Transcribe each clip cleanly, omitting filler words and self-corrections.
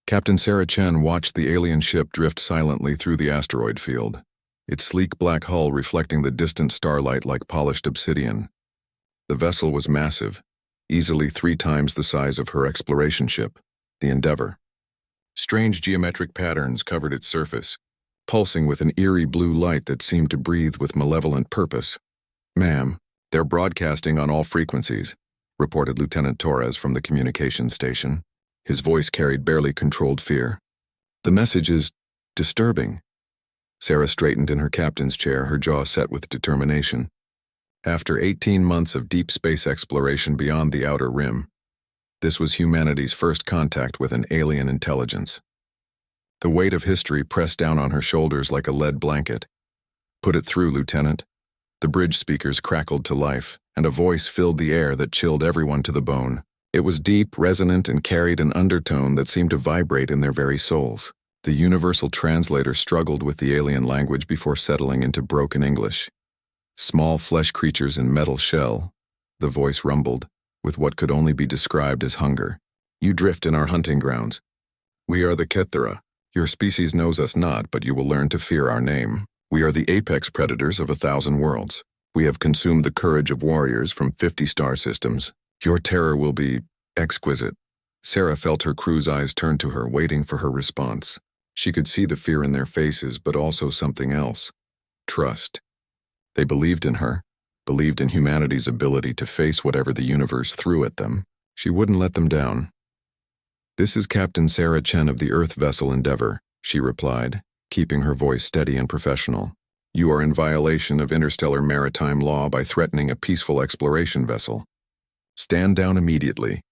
Captain Sarah Chen watched the alien ship drift silently through the asteroid field, its sleek black hull reflecting the distant starlight like polished obsidian. The vessel was massive, easily 3 times the size of her exploration ship, the Endeavour. Strange geometric patterns covered its surface, pulsing with an eerie blue light that seemed to breathe with malevolent purpose. "Ma'am, they're broadcasting on all frequencies," reported Lieutenant Torres from the communications station. His voice carried barely controlled fear. "The message is disturbing." Sarah straightened in her captain's chair, her jaw set with determination. After 18 months of deep space exploration beyond the outer rim, this was humanity's first contact with an alien intelligence. The weight of history pressed down on her shoulders like a lead blanket. "Put it through, Lieutenant." The bridge speakers crackled to life, and a voice filled the air that chilled everyone to the bone. It was deep, resonant, and carried an undertone that seemed to vibrate in their very souls. The universal translator struggled with the alien language before settling into broken English. "Small flesh creatures in metal shell," the voice rumbled, with what could only be described as hunger. "You drift in our hunting grounds. We are the Kethera. Your species knows us not, but you will learn to fear our name. We are the apex predators of 1,000 worlds. We have consumed the courage of warriors from 50 star systems. Your terror will be exquisite." Sarah felt her crew's eyes turn to her, waiting for her response. She could see the fear in their faces, but also something else. Trust. They believed in her, believed in humanity's ability to face whatever the universe threw at them. She wouldn't let them down. "This is Captain Sarah Chen of the Earth vessel Endeavour," she replied, keeping her voice steady and professional. "You are in violation of interstellar maritime law by threatening a peaceful exploration vessel. Stand down immediately."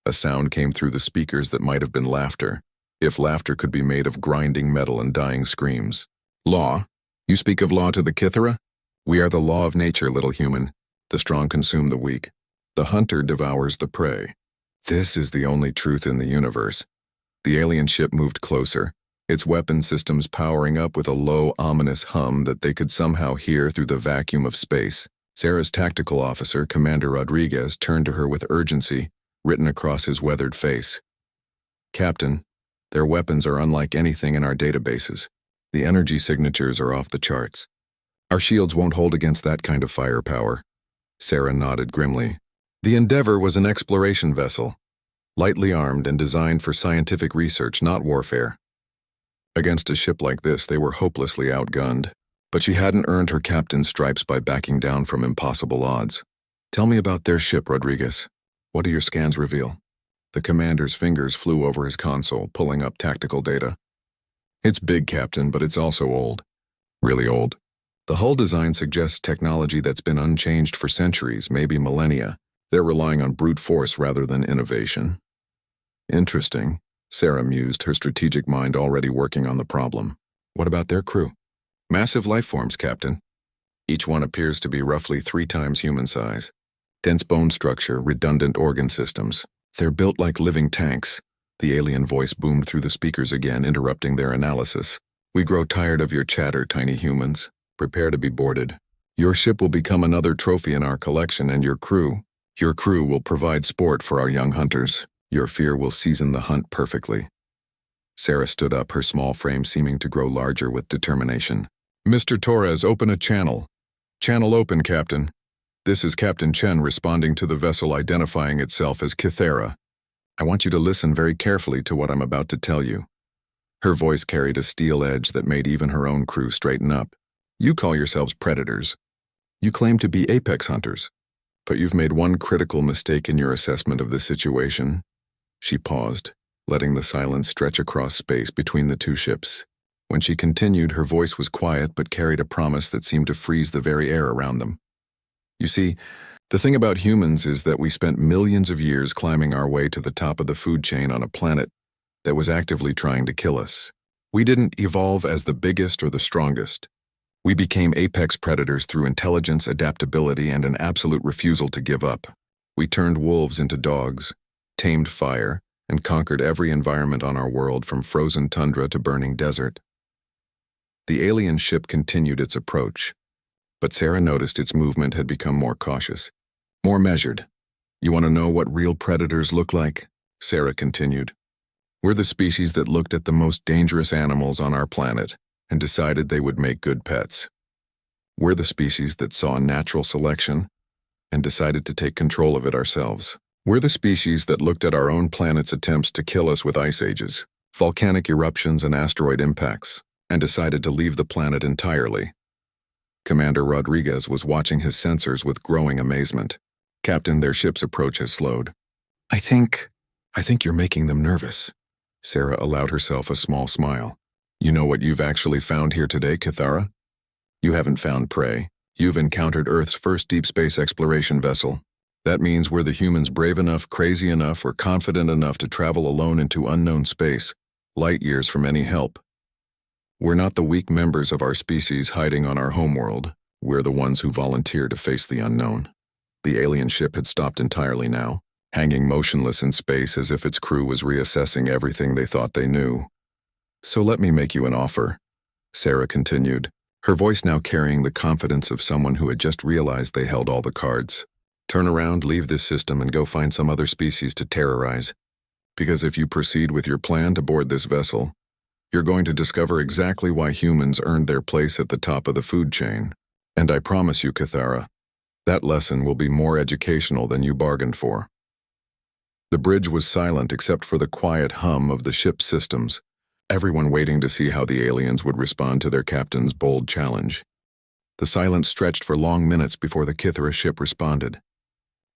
A sound came through the speakers that might have been laughter, if laughter could be made of grinding metal and dying screams. "Law? You speak of law to the Kithera? We are the law of nature, little human. The strong consume the weak. The hunter devours the prey. This is the only truth in the universe." The alien ship moved closer, its weapon systems powering up with a low, ominous hum that they could somehow hear through the vacuum of space. Sarah's tactical officer, Commander Rodriguez, turned to her with urgency, written across his weathered face. "Captain, their weapons are unlike anything in our databases. The energy signatures are off the charts. Our shields won't hold against that kind of firepower." Sarah nodded grimly. The Endeavour was an exploration vessel, lightly armed and designed for scientific research, not warfare. Against a ship like this, they were hopelessly outgunned. But she hadn't earned her captain's stripes by backing down from impossible odds. "Tell me about their ship, Rodriguez. What do your scans reveal?" The commander's fingers flew over his console, pulling up tactical data. "It's big, Captain, but it's also old. Really old. The hull design suggests technology that's been unchanged for centuries, maybe millennia. They're relying on brute force rather than innovation." "Interesting," Sarah mused, her strategic mind already working on the problem. "What about their crew?" "Massive life forms, Captain. Each one appears to be roughly 3 times human size. Dense bone structure, redundant organ systems. They're built like living tanks." The alien voice boomed through the speakers again, interrupting their analysis. "We grow tired of your chatter, tiny humans. Prepare to be boarded. Your ship will become another trophy in our collection, and your crew will provide sport for our young hunters. Your fear will season the hunt perfectly." Sarah stood up, her small frame seeming to grow larger with determination. "Mr. Torres, open a channel." "Channel open, Captain. This is Captain Chen responding to the vessel identifying itself as Kithera. I want you to listen very carefully to what I'm about to tell you." Her voice carried a steel edge that made even her own crew straighten up. "You call yourselves predators. You claim to be apex hunters. But you've made one critical mistake in your assessment of the situation." She paused, letting the silence stretch across space between the 2 ships. When she continued, her voice was quiet but carried a promise that seemed to freeze the very air around them. "You see, the thing about humans is that we spent millions of years climbing our way to the top of the food chain on a planet that was actively trying to kill us. We didn't evolve as the biggest or the strongest. We became apex predators through intelligence, adaptability, and an absolute refusal to give up. We turned wolves into dogs, tamed fire, and conquered every environment on our world from frozen tundra to burning desert." The alien ship continued its approach, but Sarah noticed its movement had become more cautious, more measured. "You want to know what real predators look like?" Sarah continued. We're the species that looked at the most dangerous animals on our planet and decided they would make good pets. We're the species that saw natural selection and decided to take control of it ourselves. We're the species that looked at our own planet's attempts to kill us with ice ages, volcanic eruptions and asteroid impacts, and decided to leave the planet entirely. Commander Rodriguez was watching his sensors with growing amazement. Captain, their ship's approach has slowed. I think you're making them nervous. Sarah allowed herself a small smile. You know what you've actually found here today, Cathara? You haven't found prey. You've encountered Earth's first deep space exploration vessel. That means we're the humans brave enough, crazy enough, or confident enough to travel alone into unknown space, light years from any help. We're not the weak members of our species hiding on our homeworld. We're the ones who volunteer to face the unknown. The alien ship had stopped entirely now, hanging motionless in space as if its crew was reassessing everything they thought they knew. So let me make you an offer, Sarah continued, her voice now carrying the confidence of someone who had just realized they held all the cards. Turn around, leave this system, and go find some other species to terrorize. Because if you proceed with your plan to board this vessel, you're going to discover exactly why humans earned their place at the top of the food chain. And I promise you, Cathara, that lesson will be more educational than you bargained for. The bridge was silent except for the quiet hum of the ship's systems, everyone waiting to see how the aliens would respond to their captain's bold challenge. The silence stretched for long minutes before the Kithara ship responded.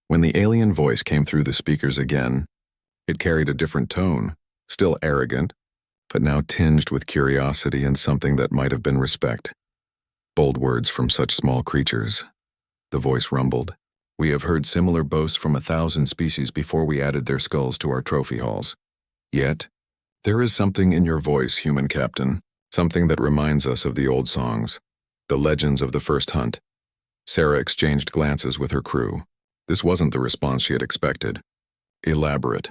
When the alien voice came through the speakers again, it carried a different tone, still arrogant, but now tinged with curiosity and something that might have been respect. Bold words from such small creatures. The voice rumbled. We have heard similar boasts from 1,000 species before we added their skulls to our trophy halls. Yet, there is something in your voice, human captain, something that reminds us of the old songs, the legends of the first hunt. Sarah exchanged glances with her crew. This wasn't the response she had expected. Elaborate.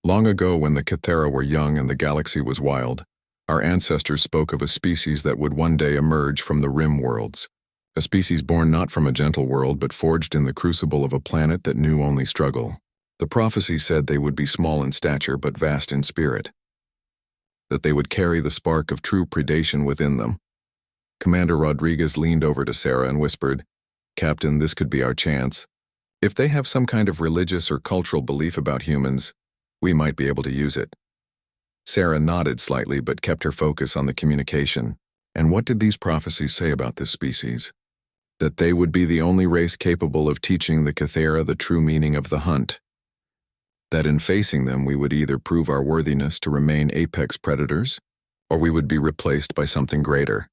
Long ago, when the Cathara were young and the galaxy was wild, our ancestors spoke of a species that would one day emerge from the rim worlds, a species born not from a gentle world but forged in the crucible of a planet that knew only struggle. The prophecy said they would be small in stature but vast in spirit, that they would carry the spark of true predation within them. Commander Rodriguez leaned over to Sarah and whispered, Captain, this could be our chance. If they have some kind of religious or cultural belief about humans, we might be able to use it. Sarah nodded slightly but kept her focus on the communication. And what did these prophecies say about this species? That they would be the only race capable of teaching the Cathara the true meaning of the hunt. That in facing them we would either prove our worthiness to remain apex predators, or we would be replaced by something greater.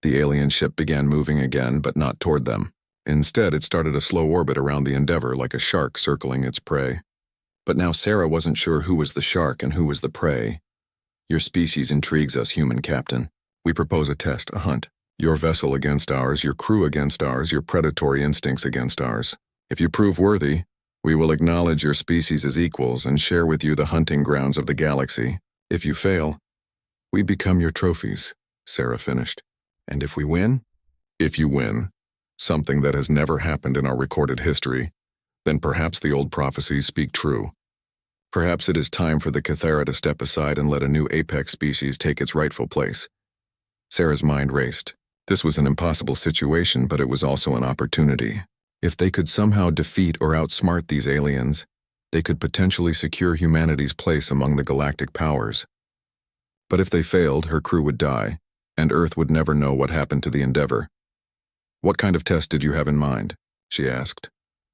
The alien ship began moving again, but not toward them. Instead, it started a slow orbit around the Endeavor like a shark circling its prey. But now Sarah wasn't sure who was the shark and who was the prey. Your species intrigues us, human captain. We propose a test, a hunt. Your vessel against ours, your crew against ours, your predatory instincts against ours. If you prove worthy, we will acknowledge your species as equals and share with you the hunting grounds of the galaxy. If you fail, we become your trophies, Sarah finished. And if we win? If you win, something that has never happened in our recorded history, then perhaps the old prophecies speak true. Perhaps it is time for the Cathara to step aside and let a new apex species take its rightful place. Sarah's mind raced. This was an impossible situation, but it was also an opportunity. If they could somehow defeat or outsmart these aliens, they could potentially secure humanity's place among the galactic powers. But if they failed, her crew would die, and Earth would never know what happened to the Endeavor. What kind of test did you have in mind? She asked.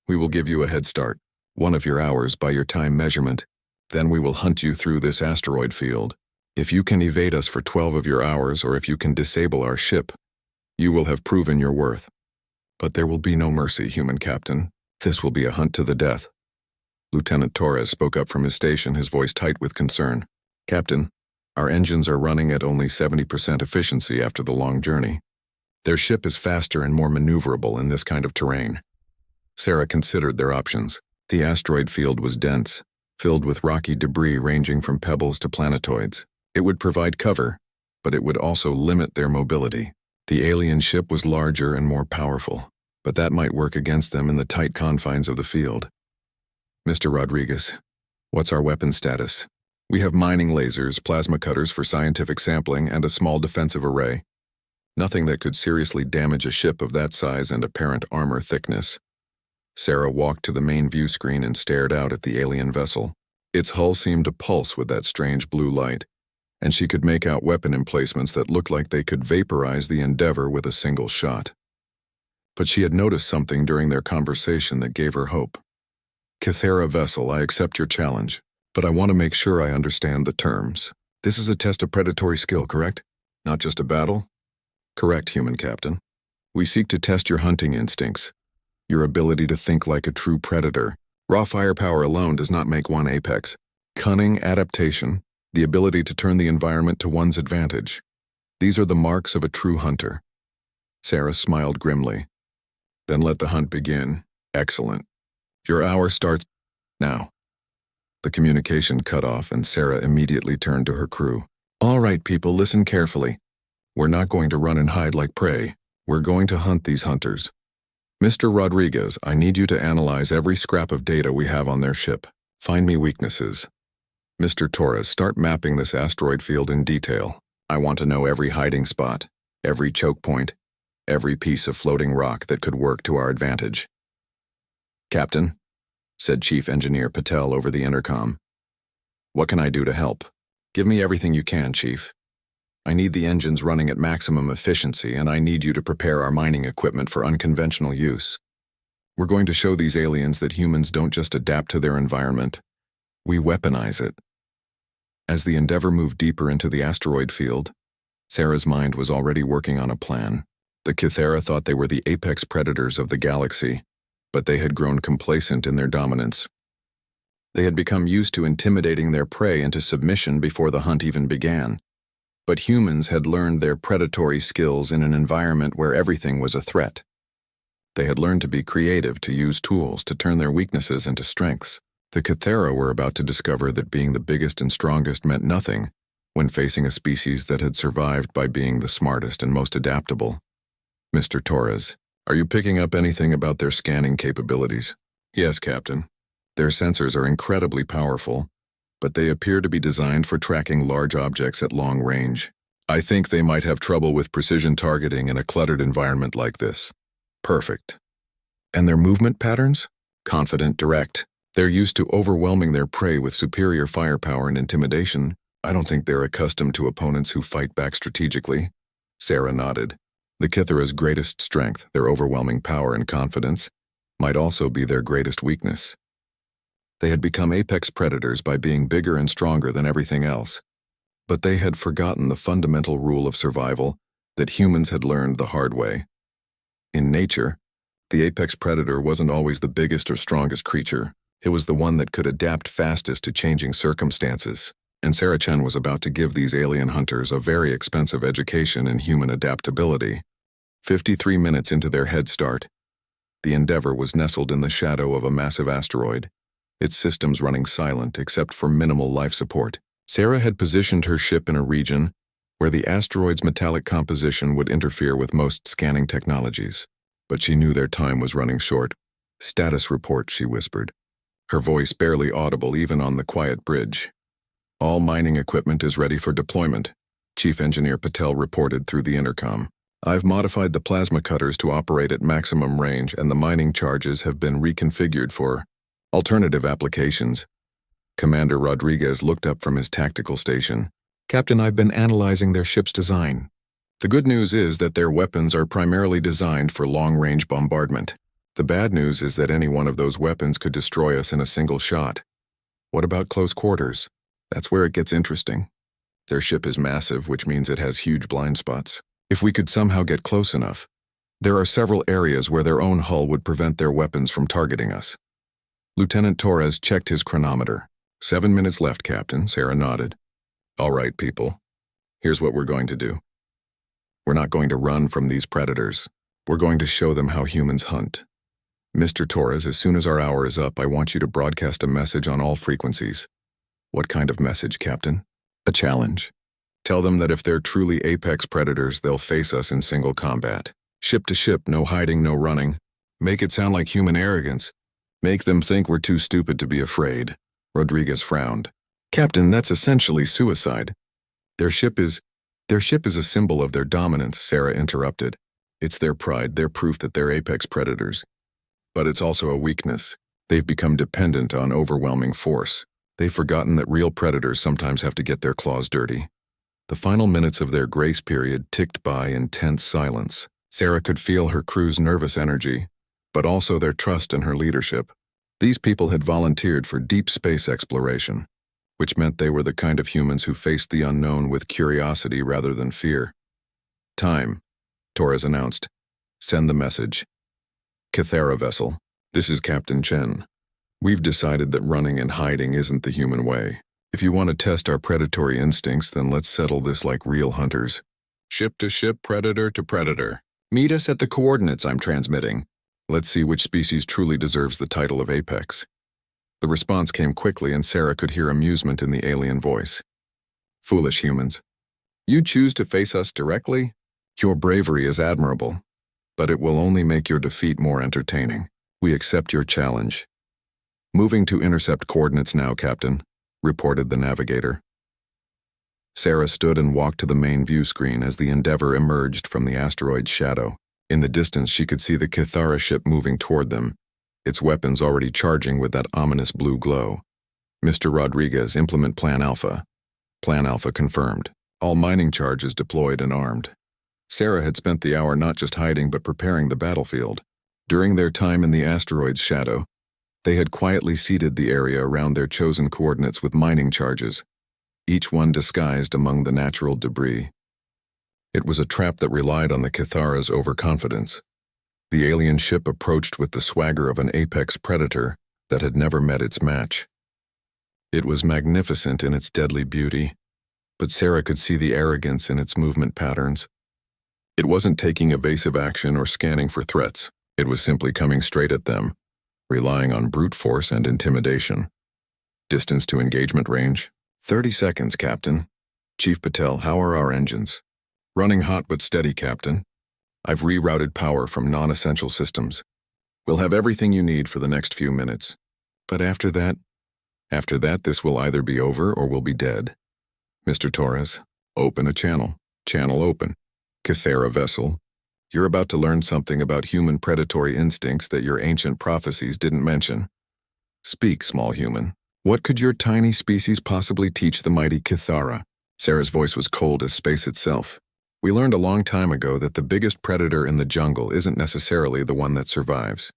We will give you a head start, 1 of your hours by your time measurement. Then we will hunt you through this asteroid field. If you can evade us for 12 of your hours, or if you can disable our ship, you will have proven your worth. But there will be no mercy, human captain. This will be a hunt to the death. Lieutenant Torres spoke up from his station, his voice tight with concern. Captain, our engines are running at only 70% efficiency after the long journey. Their ship is faster and more maneuverable in this kind of terrain. Sarah considered their options. The asteroid field was dense, filled with rocky debris ranging from pebbles to planetoids. It would provide cover, but it would also limit their mobility. The alien ship was larger and more powerful, but that might work against them in the tight confines of the field. Mr. Rodriguez, what's our weapon status? We have mining lasers, plasma cutters for scientific sampling, and a small defensive array. Nothing that could seriously damage a ship of that size and apparent armor thickness. Sarah walked to the main view screen and stared out at the alien vessel. Its hull seemed to pulse with that strange blue light, and she could make out weapon emplacements that looked like they could vaporize the Endeavor with a single shot. But she had noticed something during their conversation that gave her hope. "Kythera vessel, I accept your challenge, but I want to make sure I understand the terms. This is a test of predatory skill, correct? Not just a battle?" "Correct, human captain. We seek to test your hunting instincts, your ability to think like a true predator. Raw firepower alone does not make one apex. Cunning, adaptation, the ability to turn the environment to one's advantage. These are the marks of a true hunter." Sarah smiled grimly. "Then let the hunt begin. Excellent. Your hour starts now." The communication cut off and Sarah immediately turned to her crew. "All right, people, listen carefully. We're not going to run and hide like prey. We're going to hunt these hunters. Mr. Rodriguez, I need you to analyze every scrap of data we have on their ship. Find me weaknesses. Mr. Torres, start mapping this asteroid field in detail. I want to know every hiding spot, every choke point, every piece of floating rock that could work to our advantage." "Captain," said Chief Engineer Patel over the intercom. "What can I do to help?" "Give me everything you can, Chief. I need the engines running at maximum efficiency, and I need you to prepare our mining equipment for unconventional use. We're going to show these aliens that humans don't just adapt to their environment. We weaponize it." As the Endeavor moved deeper into the asteroid field, Sarah's mind was already working on a plan. The Kythera thought they were the apex predators of the galaxy, but they had grown complacent in their dominance. They had become used to intimidating their prey into submission before the hunt even began. But humans had learned their predatory skills in an environment where everything was a threat. They had learned to be creative, to use tools, to turn their weaknesses into strengths. The Kythera were about to discover that being the biggest and strongest meant nothing when facing a species that had survived by being the smartest and most adaptable. "Mr. Torres, are you picking up anything about their scanning capabilities?" "Yes, Captain. Their sensors are incredibly powerful, but they appear to be designed for tracking large objects at long range. I think they might have trouble with precision targeting in a cluttered environment like this." "Perfect. And their movement patterns?" "Confident, direct. They're used to overwhelming their prey with superior firepower and intimidation. I don't think they're accustomed to opponents who fight back strategically." Sarah nodded. The Kythera's greatest strength, their overwhelming power and confidence, might also be their greatest weakness. They had become apex predators by being bigger and stronger than everything else, but they had forgotten the fundamental rule of survival that humans had learned the hard way. In nature, the apex predator wasn't always the biggest or strongest creature. It was the one that could adapt fastest to changing circumstances, and Sarah Chen was about to give these alien hunters a very expensive education in human adaptability. 53 minutes into their head start, the Endeavor was nestled in the shadow of a massive asteroid, its systems running silent except for minimal life support. Sarah had positioned her ship in a region where the asteroid's metallic composition would interfere with most scanning technologies, but she knew their time was running short. "Status report," she whispered, her voice barely audible even on the quiet bridge. "All mining equipment is ready for deployment," Chief Engineer Patel reported through the intercom. "I've modified the plasma cutters to operate at maximum range, and the mining charges have been reconfigured for alternative applications." Commander Rodriguez looked up from his tactical station. "Captain, I've been analyzing their ship's design. The good news is that their weapons are primarily designed for long-range bombardment. The bad news is that any one of those weapons could destroy us in a single shot. What about close quarters? That's where it gets interesting. Their ship is massive, which means it has huge blind spots. If we could somehow get close enough, there are several areas where their own hull would prevent their weapons from targeting us." Lieutenant Torres checked his chronometer. 7 minutes left, Captain," Sarah nodded. "All right, people. Here's what we're going to do. We're not going to run from these predators. We're going to show them how humans hunt. Mr. Torres, as soon as our hour is up, I want you to broadcast a message on all frequencies." "What kind of message, Captain?" "A challenge. Tell them that if they're truly apex predators, they'll face us in single combat. Ship to ship, no hiding, no running. Make it sound like human arrogance. Make them think we're too stupid to be afraid." Rodriguez frowned. Captain, that's essentially suicide. Their ship is a symbol of their dominance, Sarah interrupted. It's their pride, their proof that they're apex predators. But it's also a weakness. They've become dependent on overwhelming force. They've forgotten that real predators sometimes have to get their claws dirty. The final minutes of their grace period ticked by in tense silence. Sarah could feel her crew's nervous energy, but also their trust in her leadership. These people had volunteered for deep space exploration, which meant they were the kind of humans who faced the unknown with curiosity rather than fear. Time, Torres announced. Send the message. Kythera vessel, this is Captain Chen. We've decided that running and hiding isn't the human way. If you want to test our predatory instincts, then let's settle this like real hunters. Ship to ship, predator to predator. Meet us at the coordinates I'm transmitting. Let's see which species truly deserves the title of apex. The response came quickly, and Sarah could hear amusement in the alien voice. Foolish humans. You choose to face us directly? Your bravery is admirable, but it will only make your defeat more entertaining. We accept your challenge. Moving to intercept coordinates now, Captain, reported the navigator. Sarah stood and walked to the main view screen as the Endeavour emerged from the asteroid's shadow. In the distance, she could see the Kythera ship moving toward them, its weapons already charging with that ominous blue glow. Mr. Rodriguez, implement Plan Alpha. Plan Alpha confirmed. All mining charges deployed and armed. Sarah had spent the hour not just hiding but preparing the battlefield. During their time in the asteroid's shadow, they had quietly seeded the area around their chosen coordinates with mining charges, each one disguised among the natural debris. It was a trap that relied on the Kythera's overconfidence. The alien ship approached with the swagger of an apex predator that had never met its match. It was magnificent in its deadly beauty, but Sarah could see the arrogance in its movement patterns. It wasn't taking evasive action or scanning for threats. It was simply coming straight at them, relying on brute force and intimidation. Distance to engagement range? 30 seconds, Captain. Chief Patel, how are our engines? Running hot but steady, Captain. I've rerouted power from non-essential systems. We'll have everything you need for the next few minutes. But after that, this will either be over or we'll be dead. Mr. Torres, open a channel. Channel open. Kythera vessel, you're about to learn something about human predatory instincts that your ancient prophecies didn't mention. Speak, small human. What could your tiny species possibly teach the mighty Kythera? Sarah's voice was cold as space itself. We learned a long time ago that the biggest predator in the jungle isn't necessarily the one that survives.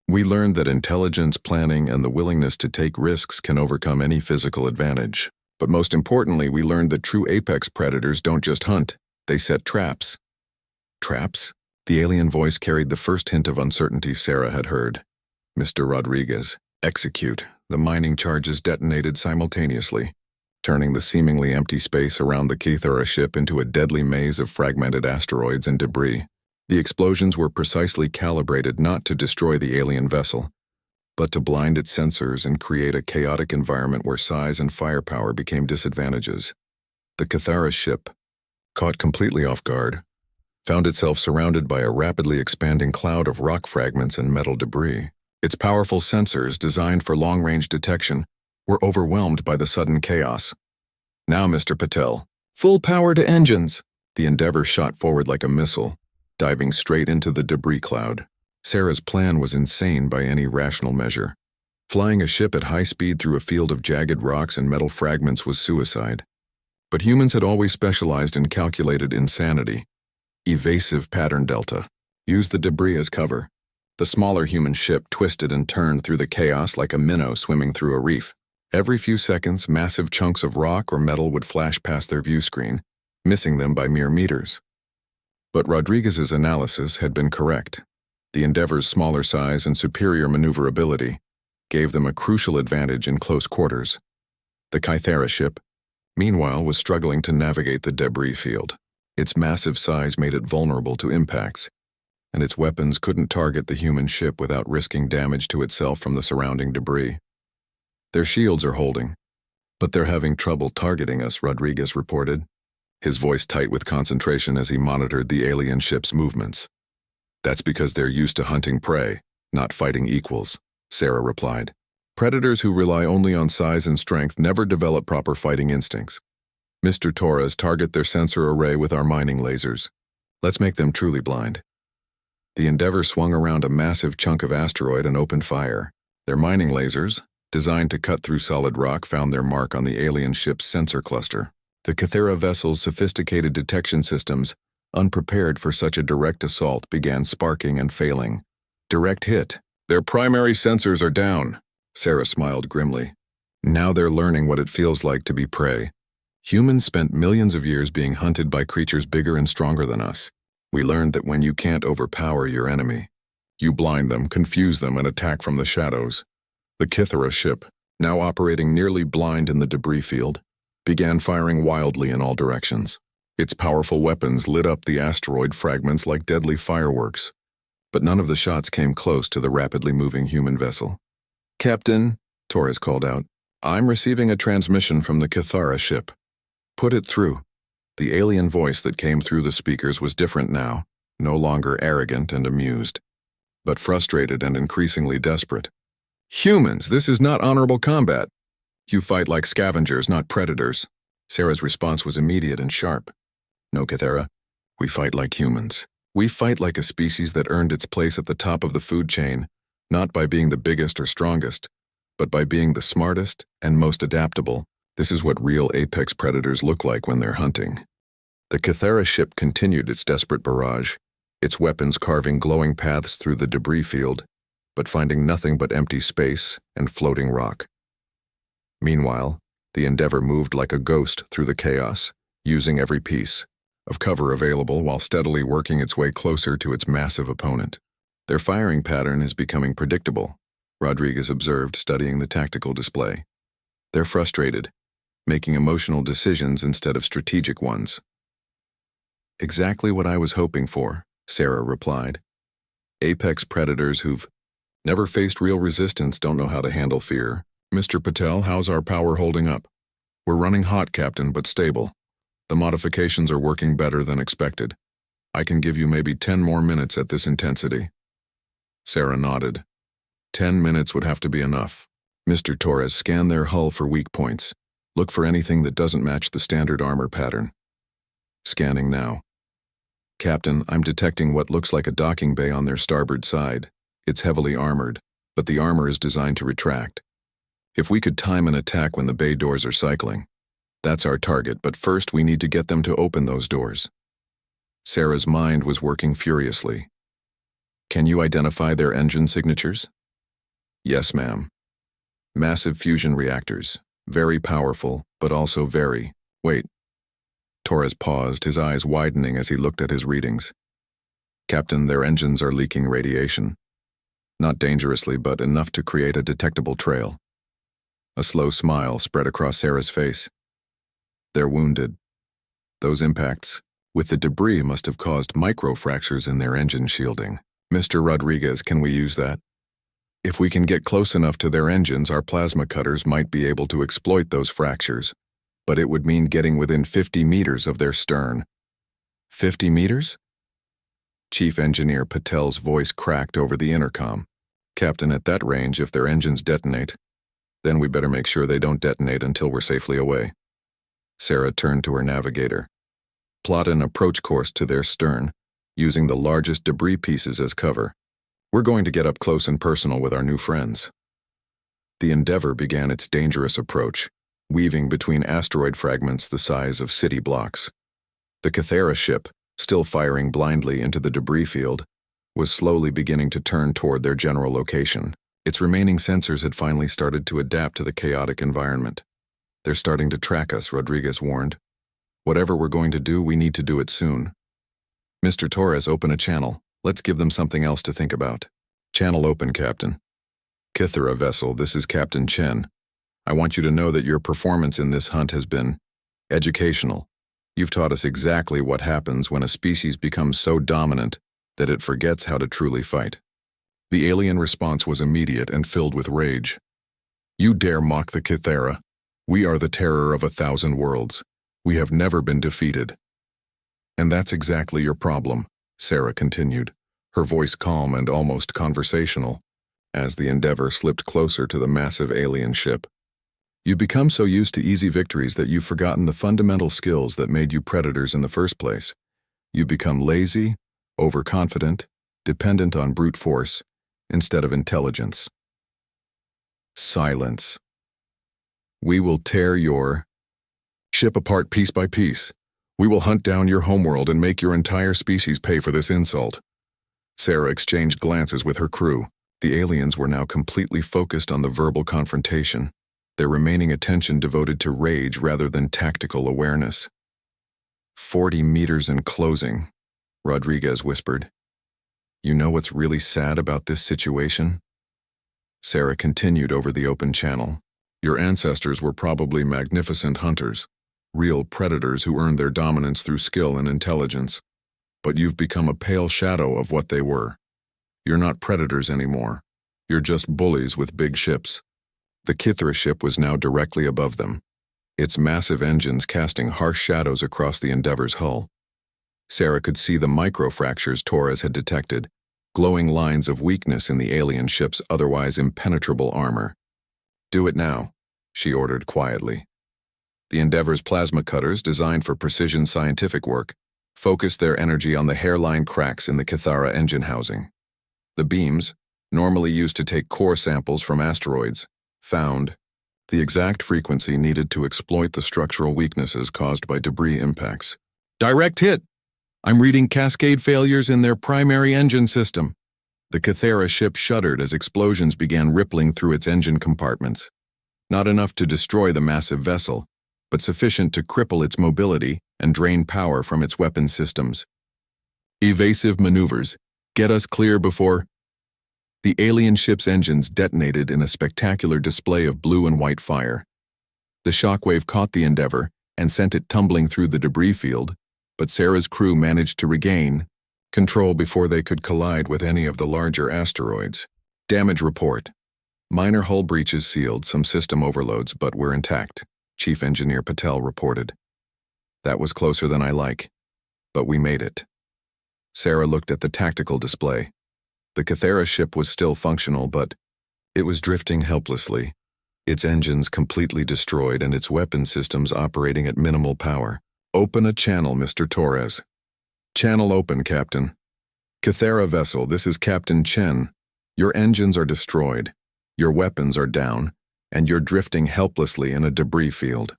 We learned that intelligence, planning, and the willingness to take risks can overcome any physical advantage. But most importantly, we learned that true apex predators don't just hunt, they set traps. Traps? The alien voice carried the first hint of uncertainty Sarah had heard. Mr. Rodriguez, execute. The mining charges detonated simultaneously, turning the seemingly empty space around the Kythera ship into a deadly maze of fragmented asteroids and debris. The explosions were precisely calibrated not to destroy the alien vessel, but to blind its sensors and create a chaotic environment where size and firepower became disadvantages. The Kythera ship, caught completely off guard, found itself surrounded by a rapidly expanding cloud of rock fragments and metal debris. Its powerful sensors, designed for long-range detection, were overwhelmed by the sudden chaos. Now, Mr. Patel, full power to engines! The Endeavour shot forward like a missile, diving straight into the debris cloud. Sarah's plan was insane by any rational measure. Flying a ship at high speed through a field of jagged rocks and metal fragments was suicide. But humans had always specialized in calculated insanity. Evasive pattern delta. Use the debris as cover. The smaller human ship twisted and turned through the chaos like a minnow swimming through a reef. Every few seconds, massive chunks of rock or metal would flash past their view screen, missing them by mere meters. But Rodriguez's analysis had been correct. The Endeavour's smaller size and superior maneuverability gave them a crucial advantage in close quarters. The Kythera ship, meanwhile, was struggling to navigate the debris field. Its massive size made it vulnerable to impacts, and its weapons couldn't target the human ship without risking damage to itself from the surrounding debris. Their shields are holding, but they're having trouble targeting us, Rodriguez reported, his voice tight with concentration as he monitored the alien ship's movements. That's because they're used to hunting prey, not fighting equals, Sarah replied. Predators who rely only on size and strength never develop proper fighting instincts. Mr. Torres, target their sensor array with our mining lasers. Let's make them truly blind. The Endeavor swung around a massive chunk of asteroid and opened fire. Their mining lasers, designed to cut through solid rock, found their mark on the alien ship's sensor cluster. The Kythera vessel's sophisticated detection systems, unprepared for such a direct assault, began sparking and failing. Direct hit. Their primary sensors are down. Sarah smiled grimly. Now they're learning what it feels like to be prey. Humans spent millions of years being hunted by creatures bigger and stronger than us. We learned that when you can't overpower your enemy, you blind them, confuse them, and attack from the shadows. The Kythera ship, now operating nearly blind in the debris field, began firing wildly in all directions. Its powerful weapons lit up the asteroid fragments like deadly fireworks, but none of the shots came close to the rapidly moving human vessel. "Captain," Torres called out, "I'm receiving a transmission from the Kythera ship. Put it through." The alien voice that came through the speakers was different now, no longer arrogant and amused, but frustrated and increasingly desperate. "Humans, this is not honorable combat. You fight like scavengers, not predators." Sarah's response was immediate and sharp. "No, Kythera, we fight like humans. We fight like a species that earned its place at the top of the food chain, not by being the biggest or strongest, but by being the smartest and most adaptable. This is what real apex predators look like when they're hunting." The Kythera ship continued its desperate barrage, its weapons carving glowing paths through the debris field, but finding nothing but empty space and floating rock. Meanwhile, the Endeavor moved like a ghost through the chaos, using every piece of cover available while steadily working its way closer to its massive opponent. "Their firing pattern is becoming predictable," Rodriguez observed, studying the tactical display. "They're frustrated, making emotional decisions instead of strategic ones." "Exactly what I was hoping for," Sarah replied. "Apex predators who've never faced real resistance don't know how to handle fear." "Mr. Patel, how's our power holding up?" "We're running hot, Captain, but stable. The modifications are working better than expected. I can give you maybe 10 more minutes at this intensity." Sarah nodded. 10 minutes would have to be enough. Mr. Torres, scan their hull for weak points. Look for anything that doesn't match the standard armor pattern. Scanning now. "Captain, I'm detecting what looks like a docking bay on their starboard side. It's heavily armored, but the armor is designed to retract. If we could time an attack when the bay doors are cycling, that's our target, but first we need to get them to open those doors." Sarah's mind was working furiously. "Can you identify their engine signatures?" "Yes, ma'am. Massive fusion reactors. Very powerful, but also very..." "Wait." Torres paused, his eyes widening as he looked at his readings. "Captain, their engines are leaking radiation. Not dangerously, but enough to create a detectable trail." A slow smile spread across Sarah's face. "They're wounded. Those impacts with the debris must have caused microfractures in their engine shielding. Mr. Rodriguez, can we use that? If we can get close enough to their engines, our plasma cutters might be able to exploit those fractures, but it would mean getting within 50 meters of their stern." 50 meters? Chief Engineer Patel's voice cracked over the intercom. "Captain, at that range, if their engines detonate, then we better make sure they don't detonate until we're safely away." Sarah turned to her navigator. "Plot an approach course to their stern, using the largest debris pieces as cover. We're going to get up close and personal with our new friends." The Endeavor began its dangerous approach, weaving between asteroid fragments the size of city blocks. The Kythera ship, still firing blindly into the debris field, was slowly beginning to turn toward their general location. Its remaining sensors had finally started to adapt to the chaotic environment. "They're starting to track us," Rodriguez warned. "Whatever we're going to do, we need to do it soon." "Mr. Torres, open a channel. Let's give them something else to think about." "Channel open, Captain." "Kythera vessel, this is Captain Chen. I want you to know that your performance in this hunt has been educational. You've taught us exactly what happens when a species becomes so dominant that it forgets how to truly fight." The alien response was immediate and filled with rage. "You dare mock the Kythera? We are the terror of 1,000 worlds. We have never been defeated." "And that's exactly your problem," Sarah continued, her voice calm and almost conversational. as the Endeavor slipped closer to the massive alien ship. You become so used to easy victories that you've forgotten the fundamental skills that made you predators in the first place. You become lazy, overconfident, dependent on brute force, instead of intelligence. Silence. We will tear your ship apart piece by piece. We will hunt down your homeworld and make your entire species pay for this insult. Sarah exchanged glances with her crew. The aliens were now completely focused on the verbal confrontation, their remaining attention devoted to rage rather than tactical awareness. 40 meters in closing, Rodriguez whispered. You know what's really sad about this situation? Sarah continued over the open channel. Your ancestors were probably magnificent hunters, real predators who earned their dominance through skill and intelligence. But you've become a pale shadow of what they were. You're not predators anymore. You're just bullies with big ships. The Kithra ship was now directly above them, its massive engines casting harsh shadows across the Endeavor's hull. Sarah could see the microfractures Torres had detected, glowing lines of weakness in the alien ship's otherwise impenetrable armor. Do it now, she ordered quietly. The Endeavor's plasma cutters, designed for precision scientific work, focused their energy on the hairline cracks in the Kithara engine housing. The beams, normally used to take core samples from asteroids, found the exact frequency needed to exploit the structural weaknesses caused by debris impacts. Direct hit! I'm reading cascade failures in their primary engine system. The Kithara ship shuddered as explosions began rippling through its engine compartments. Not enough to destroy the massive vessel, but sufficient to cripple its mobility and drain power from its weapon systems. Evasive maneuvers. Get us clear before... The alien ship's engines detonated in a spectacular display of blue and white fire. The shockwave caught the Endeavor and sent it tumbling through the debris field, but Sarah's crew managed to regain control before they could collide with any of the larger asteroids. Damage report. Minor hull breaches sealed some system overloads, but were intact, Chief Engineer Patel reported. That was closer than I like, but we made it. Sarah looked at the tactical display. The Kithara ship was still functional, but it was drifting helplessly, its engines completely destroyed and its weapon systems operating at minimal power. Open a channel, Mr. Torres. Channel open, Captain. Kithara vessel, this is Captain Chen. Your engines are destroyed, your weapons are down, and you're drifting helplessly in a debris field.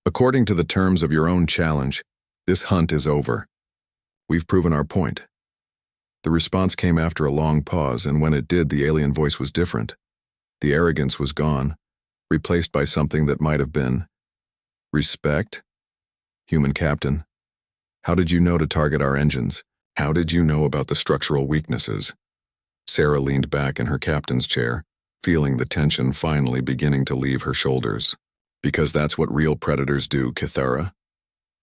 According to the terms of your own challenge, this hunt is over. We've proven our point. The response came after a long pause, and when it did, the alien voice was different. The arrogance was gone, replaced by something that might have been respect. Human Captain, how did you know to target our engines? How did you know about the structural weaknesses? Sarah leaned back in her captain's chair, feeling the tension finally beginning to leave her shoulders. Because that's what real predators do, Kithara.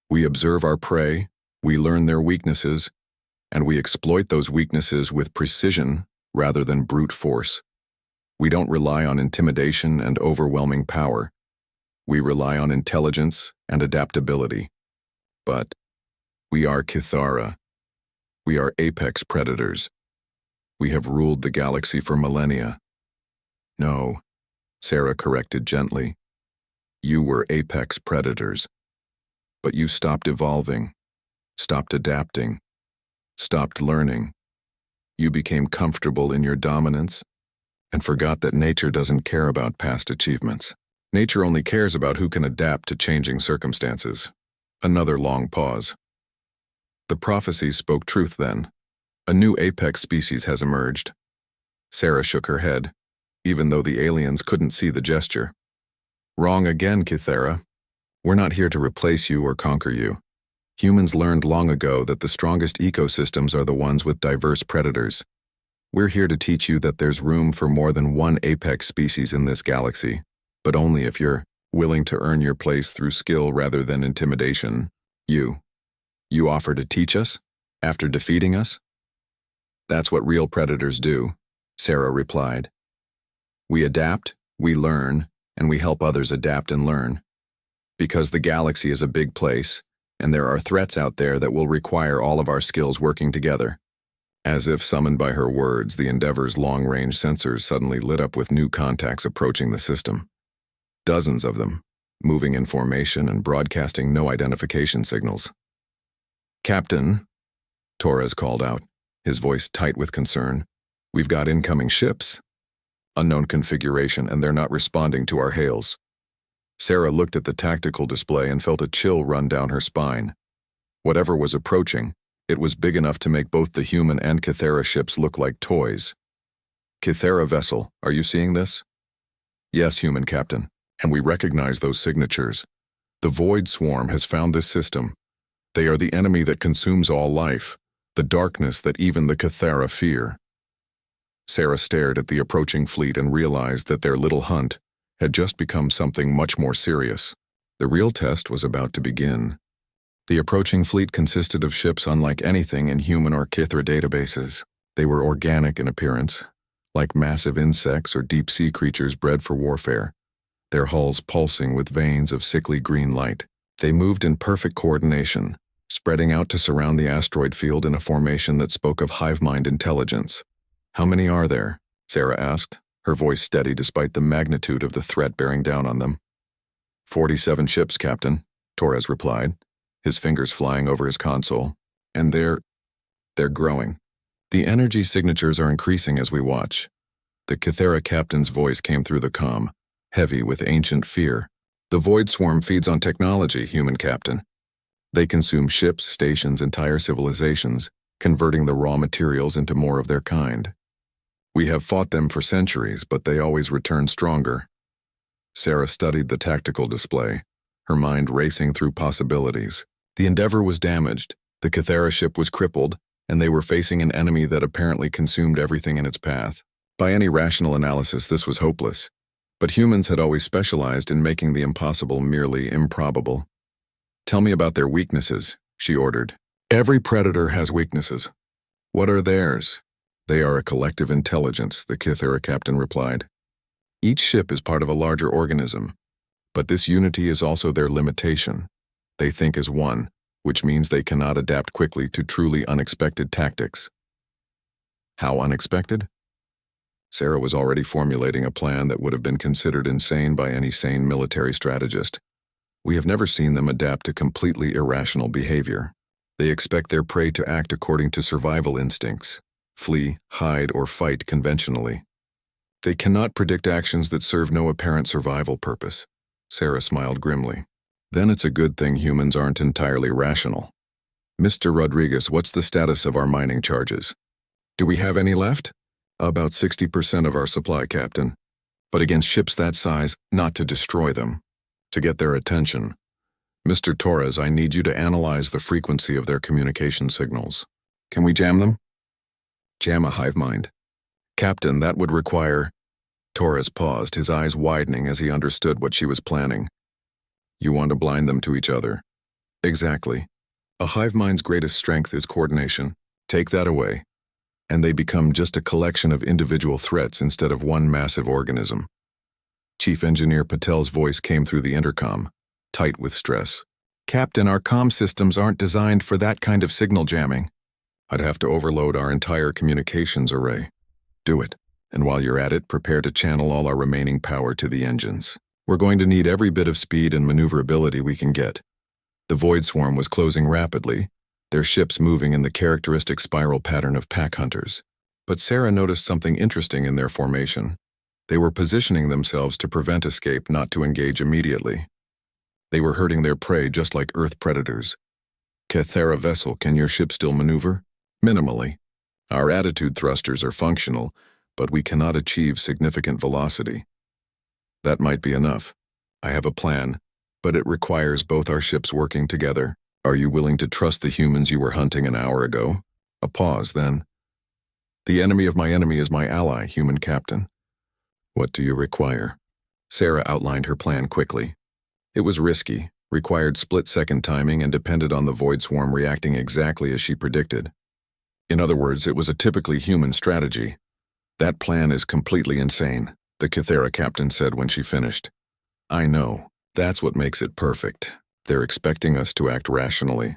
We observe our prey, we learn their weaknesses, and we exploit those weaknesses with precision rather than brute force. We don't rely on intimidation and overwhelming power. We rely on intelligence and adaptability. But we are Kithara. We are apex predators. We have ruled the galaxy for millennia. No, Sarah corrected gently. You were apex predators. But you stopped evolving, stopped adapting, stopped learning. You became comfortable in your dominance and forgot that nature doesn't care about past achievements. Nature only cares about who can adapt to changing circumstances. Another long pause. The prophecy spoke truth then. A new apex species has emerged. Sarah shook her head, even though the aliens couldn't see the gesture. Wrong again, Kithara. We're not here to replace you or conquer you. Humans learned long ago that the strongest ecosystems are the ones with diverse predators. We're here to teach you that there's room for more than one apex species in this galaxy, but only if you're willing to earn your place through skill rather than intimidation. You offer to teach us after defeating us? That's what real predators do, Sarah replied. We adapt, we learn, and we help others adapt and learn. Because the galaxy is a big place, and there are threats out there that will require all of our skills working together. As if summoned by her words, the Endeavor's long-range sensors suddenly lit up with new contacts approaching the system. Dozens of them, moving in formation and broadcasting no identification signals. "Captain," Torres called out, his voice tight with concern, "we've got incoming ships. Unknown configuration, and they're not responding to our hails." Sarah looked at the tactical display and felt a chill run down her spine. Whatever was approaching, it was big enough to make both the human and Kythera ships look like toys. "Kythera vessel, are you seeing this?" "Yes, human captain, and we recognize those signatures. The Void Swarm has found this system. They are the enemy that consumes all life, the darkness that even the Kythera fear." Sarah stared at the approaching fleet and realized that their little hunt had just become something much more serious. The real test was about to begin. The approaching fleet consisted of ships unlike anything in human or Kythera databases. They were organic in appearance, like massive insects or deep-sea creatures bred for warfare, their hulls pulsing with veins of sickly green light. They moved in perfect coordination, spreading out to surround the asteroid field in a formation that spoke of hive mind intelligence. "How many are there?" Sarah asked, her voice steady despite the magnitude of the threat bearing down on them. 47 ships, Captain," Torres replied, his fingers flying over his console. "And they're growing. The energy signatures are increasing as we watch." The Kythera captain's voice came through the comm, heavy with ancient fear. "The Void Swarm feeds on technology, human captain. They consume ships, stations, entire civilizations, converting the raw materials into more of their kind. We have fought them for centuries, but they always return stronger." Sarah studied the tactical display, her mind racing through possibilities. The Endeavor was damaged, the Kythera ship was crippled, and they were facing an enemy that apparently consumed everything in its path. By any rational analysis, this was hopeless. But humans had always specialized in making the impossible merely improbable. "Tell me about their weaknesses," she ordered. "Every predator has weaknesses." "What are theirs?" "They are a collective intelligence," the Kythera captain replied. "Each ship is part of a larger organism, but this unity is also their limitation. They think as one, which means they cannot adapt quickly to truly unexpected tactics." "How unexpected?" Sarah was already formulating a plan that would have been considered insane by any sane military strategist. "We have never seen them adapt to completely irrational behavior. They expect their prey to act according to survival instincts, flee, hide, or fight conventionally. They cannot predict actions that serve no apparent survival purpose." Sarah smiled grimly. "Then it's a good thing humans aren't entirely rational. Mr. Rodriguez, what's the status of our mining charges? Do we have any left?" "About 60% of our supply, Captain. But against ships that size, not to destroy them. To get their attention. Mr. Torres, I need you to analyze the frequency of their communication signals. Can we jam them?" "Jam a hive mind?" "Captain, that would require—" Torres paused, his eyes widening as he understood what she was planning. "You want to blind them to each other?" "Exactly. A hive mind's greatest strength is coordination. Take that away, and they become just a collection of individual threats instead of one massive organism." Chief Engineer Patel's voice came through the intercom, tight with stress. "Captain, our comm systems aren't designed for that kind of signal jamming." "I'd have to overload our entire communications array." "Do it. And while you're at it, prepare to channel all our remaining power to the engines. We're going to need every bit of speed and maneuverability we can get." The Void Swarm was closing rapidly, their ships moving in the characteristic spiral pattern of pack hunters. But Sarah noticed something interesting in their formation. They were positioning themselves to prevent escape, not to engage immediately. They were hurting their prey just like Earth predators. "Kythera vessel, can your ship still maneuver?" "Minimally. Our attitude thrusters are functional, but we cannot achieve significant velocity." "That might be enough. I have a plan, but it requires both our ships working together. Are you willing to trust the humans you were hunting an hour ago?" A pause, then. "The enemy of my enemy is my ally, human captain." "What do you require?" Sarah outlined her plan quickly. It was risky, required split-second timing, and depended on the Void Swarm reacting exactly as she predicted. In other words, it was a typically human strategy. "That plan is completely insane," the Kythera captain said when she finished. "I know. That's what makes it perfect. They're expecting us to act rationally,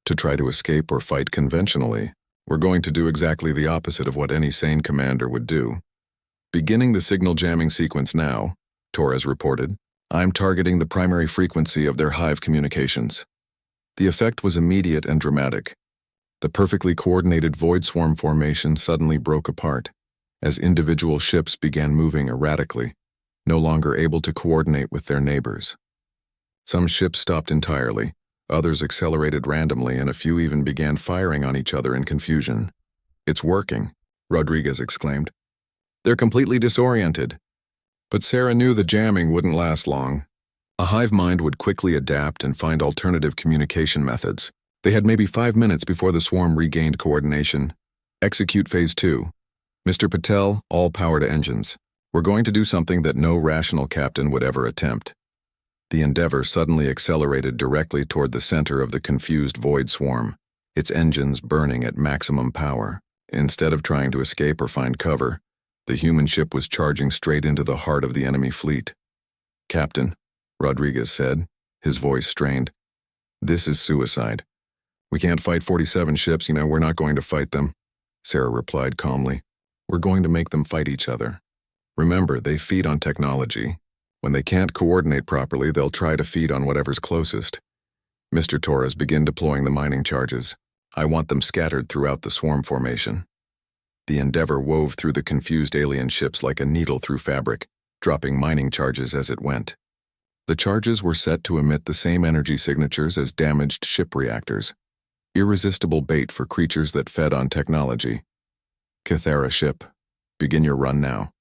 to try to escape or fight conventionally, We're going to do exactly the opposite of what any sane commander would do. Beginning the signal jamming sequence now, Torres reported. I'm targeting the primary frequency of their hive communications. The effect was immediate and dramatic. The perfectly coordinated void swarm formation suddenly broke apart as individual ships began moving erratically, no longer able to coordinate with their neighbors. Some ships stopped entirely, others accelerated randomly, and a few even began firing on each other in confusion. It's working, Rodriguez exclaimed. They're completely disoriented. But Sarah knew the jamming wouldn't last long. A hive mind would quickly adapt and find alternative communication methods. They had maybe 5 minutes before the swarm regained coordination. Execute Phase 2. Mr. Patel, all power to engines. We're going to do something that no rational captain would ever attempt. The Endeavor suddenly accelerated directly toward the center of the confused void swarm, its engines burning at maximum power. Instead of trying to escape or find cover, the human ship was charging straight into the heart of the enemy fleet. Captain, Rodriguez said, his voice strained. This is suicide. We can't fight 47 ships, we're not going to fight them, Sarah replied calmly. We're going to make them fight each other. Remember, they feed on technology. When they can't coordinate properly, they'll try to feed on whatever's closest. Mr. Torres, begin deploying the mining charges. I want them scattered throughout the swarm formation. The Endeavor wove through the confused alien ships like a needle through fabric, dropping mining charges as it went. The charges were set to emit the same energy signatures as damaged ship reactors, irresistible bait for creatures that fed on technology. Kythera ship, begin your run now.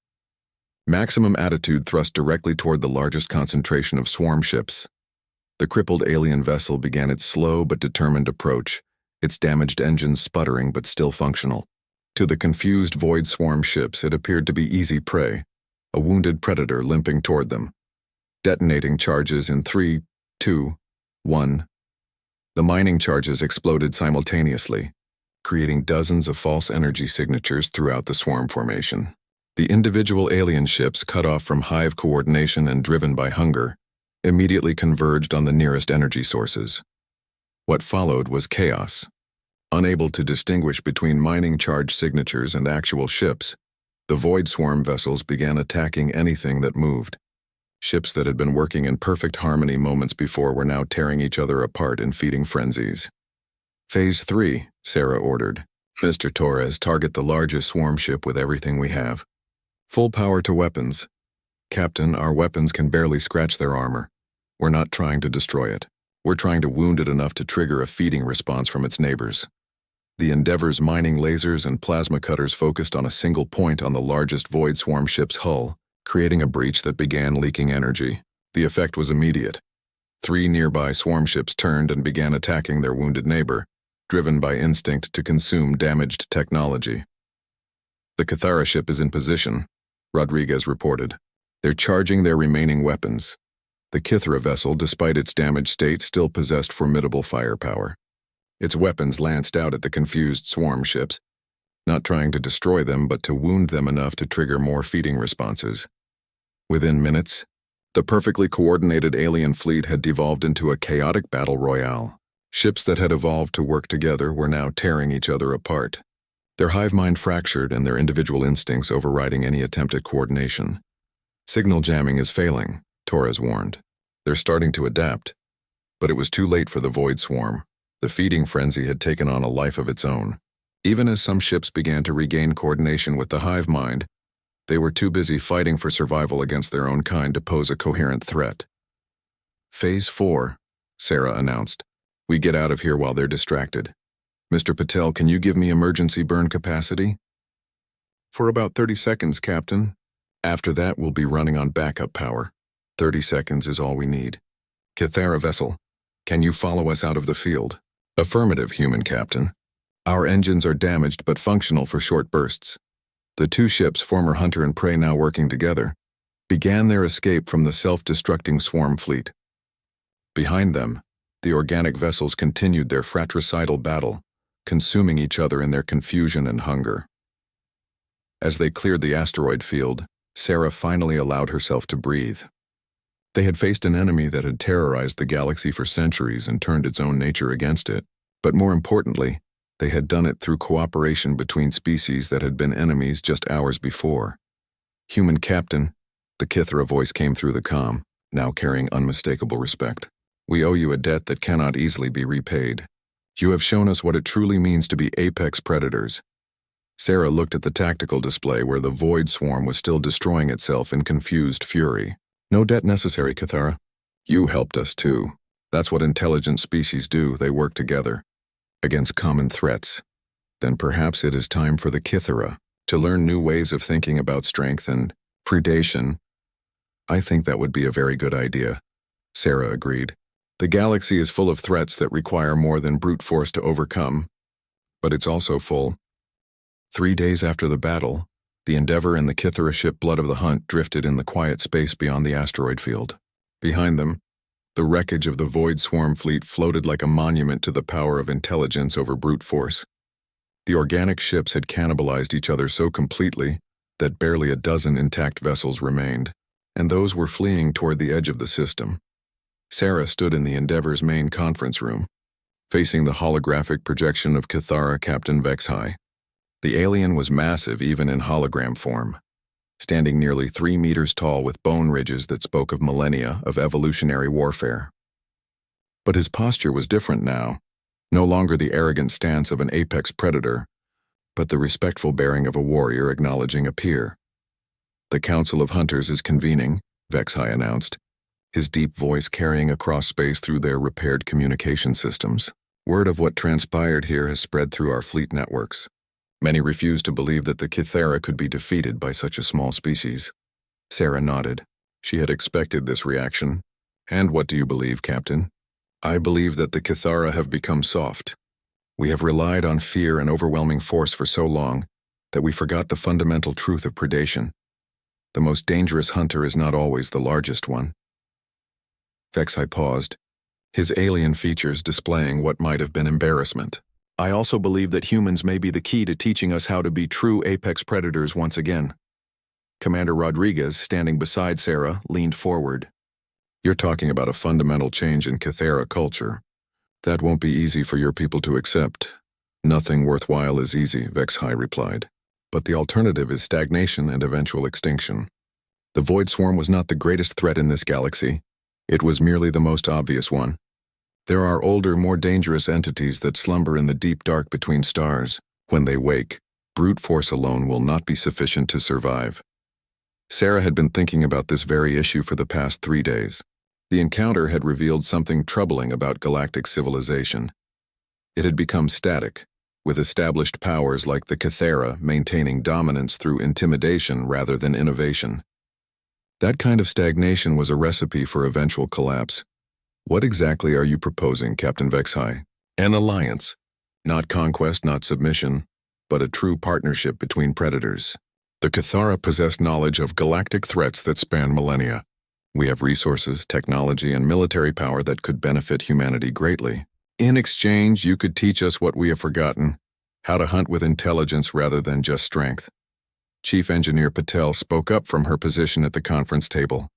Maximum attitude thrust directly toward the largest concentration of swarm ships. The crippled alien vessel began its slow but determined approach, its damaged engines sputtering but still functional. To the confused void swarm ships, it appeared to be easy prey, a wounded predator limping toward them. Detonating charges in 3, 2, 1. The mining charges exploded simultaneously, creating dozens of false energy signatures throughout the swarm formation. The individual alien ships, cut off from hive coordination and driven by hunger, immediately converged on the nearest energy sources. What followed was chaos. Unable to distinguish between mining charge signatures and actual ships, the void swarm vessels began attacking anything that moved. Ships that had been working in perfect harmony moments before were now tearing each other apart in feeding frenzies. Phase 3, Sarah ordered. Mr. Torres, target the largest swarm ship with everything we have. Full power to weapons. Captain, our weapons can barely scratch their armor. We're not trying to destroy it. We're trying to wound it enough to trigger a feeding response from its neighbors. The Endeavor's mining lasers and plasma cutters focused on a single point on the largest void swarm ship's hull, creating a breach that began leaking energy. The effect was immediate. 3 nearby swarm ships turned and began attacking their wounded neighbor, driven by instinct to consume damaged technology. The Kythera ship is in position, Rodriguez reported. They're charging their remaining weapons. The Kythera vessel, despite its damaged state, still possessed formidable firepower. Its weapons lanced out at the confused swarm ships, not trying to destroy them but to wound them enough to trigger more feeding responses. Within minutes, the perfectly coordinated alien fleet had devolved into a chaotic battle royale. Ships that had evolved to work together were now tearing each other apart, their hive mind fractured and their individual instincts overriding any attempt at coordination. Signal jamming is failing, Torres warned. They're starting to adapt. But it was too late for the void swarm. The feeding frenzy had taken on a life of its own. Even as some ships began to regain coordination with the hive mind, they were too busy fighting for survival against their own kind to pose a coherent threat. Phase 4, Sarah announced. We get out of here while they're distracted. Mr. Patel, can you give me emergency burn capacity? For about 30 seconds, Captain. After that, we'll be running on backup power. 30 seconds is all we need. Kythera vessel, can you follow us out of the field? Affirmative, human captain. Our engines are damaged but functional for short bursts. The 2 ships, former hunter and prey now working together, began their escape from the self-destructing swarm fleet. Behind them, the organic vessels continued their fratricidal battle, consuming each other in their confusion and hunger. As they cleared the asteroid field, Sarah finally allowed herself to breathe. They had faced an enemy that had terrorized the galaxy for centuries and turned its own nature against it. But more importantly, They had done it through cooperation between species that had been enemies just hours before. "Human Captain," the Kithra voice came through the comm, now carrying unmistakable respect. "We owe you a debt that cannot easily be repaid. You have shown us what it truly means to be apex predators." Sarah looked at the tactical display where the void swarm was still destroying itself in confused fury. "No debt necessary, Kithara. You helped us too. That's what intelligent species do, they work together against common threats. Then perhaps it is time for the Kithara to learn new ways of thinking about strength and predation." "I think that would be a very good idea," Sarah agreed. "The galaxy is full of threats that require more than brute force to overcome, but it's also full." 3 days after the battle, the Endeavor and the Kithara ship Blood of the Hunt drifted in the quiet space beyond the asteroid field. Behind them, the wreckage of the Void Swarm fleet floated like a monument to the power of intelligence over brute force. The organic ships had cannibalized each other so completely that barely a dozen intact vessels remained, and those were fleeing toward the edge of the system. Sarah stood in the Endeavor's main conference room, facing the holographic projection of Kithara Captain Vexhai. The alien was massive even in hologram form, standing nearly 3 meters tall with bone ridges that spoke of millennia of evolutionary warfare. But his posture was different now, no longer the arrogant stance of an apex predator, but the respectful bearing of a warrior acknowledging a peer. "The Council of Hunters is convening," Vexhai announced, his deep voice carrying across space through their repaired communication systems. "Word of what transpired here has spread through our fleet networks. Many refuse to believe that the Kithara could be defeated by such a small species." Sarah nodded. She had expected this reaction. "And what do you believe, Captain?" "I believe that the Kithara have become soft. We have relied on fear and overwhelming force for so long that we forgot the fundamental truth of predation. The most dangerous hunter is not always the largest one." Vexhai paused, his alien features displaying what might have been embarrassment. "I also believe that humans may be the key to teaching us how to be true apex predators once again." Commander Rodriguez, standing beside Sarah, leaned forward. "You're talking about a fundamental change in Kithara culture. That won't be easy for your people to accept." "Nothing worthwhile is easy," Vexhai replied. "But the alternative is stagnation and eventual extinction. The Void Swarm was not the greatest threat in this galaxy. It was merely the most obvious one. There are older, more dangerous entities that slumber in the deep dark between stars. When they wake, brute force alone will not be sufficient to survive." Sarah had been thinking about this very issue for the past 3 days. The encounter had revealed something troubling about galactic civilization. It had become static, with established powers like the Kithara maintaining dominance through intimidation rather than innovation. That kind of stagnation was a recipe for eventual collapse. "What exactly are you proposing, Captain Vexhai?" "An alliance. Not conquest, not submission, but a true partnership between predators. The Kithara possess knowledge of galactic threats that span millennia. We have resources, technology, and military power that could benefit humanity greatly. In exchange, you could teach us what we have forgotten, how to hunt with intelligence rather than just strength." Chief Engineer Patel spoke up from her position at the conference table.